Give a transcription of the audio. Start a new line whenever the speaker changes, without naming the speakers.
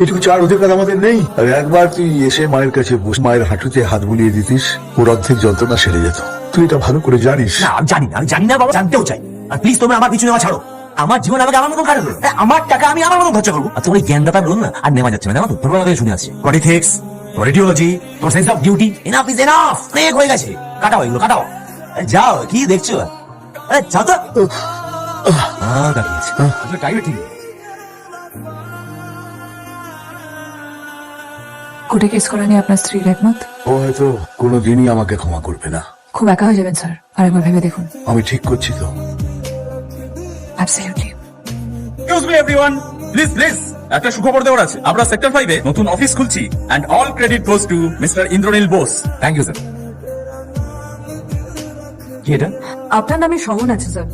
এটুকু চার অধিকার আমাদের নেই। আর একবার তুই এসে মায়ের কাছে বসে মায়ের হাঁটুতে হাত বুলিয়ে দিতিস, ওর অর্ধেক যন্ত্রণা সেরে যেত। তুই এটা ভালো করে জানিস।
না আমি জানি না বাবা, জানতেও চাই। আর প্লিজ তোমরা আমার পিছনে ছাড়ো। আমার জীবন আমাকে আমার মতো কাটাবো, আমার টাকা আমি আমার মতো খরচা করবো। আর তোমার জ্ঞানদাতা বলুন না আর নেওয়া যাচ্ছে না, জানো তো? তোর থেকে শুনে আসছি পলিটিক্স, রেডিওলজি, তোর sense of duty, enough is enough, অনেক হয়ে গেছে। কাটাও এগুলো, কাটাও। যাও, কি দেখছো? যাও তো। কাটিয়েছে টাইমে ঠিক।
কোর্টে কেস করা নিয়ে আপনার স্ত্রীর একমত?
ও হয়তো কোনোদিনই আমাকে ক্ষমা করবে না।
খুব একা হয়ে যাবেন স্যার, আরেকবার ভেবে দেখুন।
আমি ঠিক করছি তো।
Absolutely.
Excuse me everyone, please একটা সুখবর দেওয়ার আছে। আমরা সেক্টর 5 এ নতুন অফিস খুলছি and all credit goes to mister Indranil Bose.
Thank you sir. কি এটা?
আপনার নামে সমন আছে স্যার।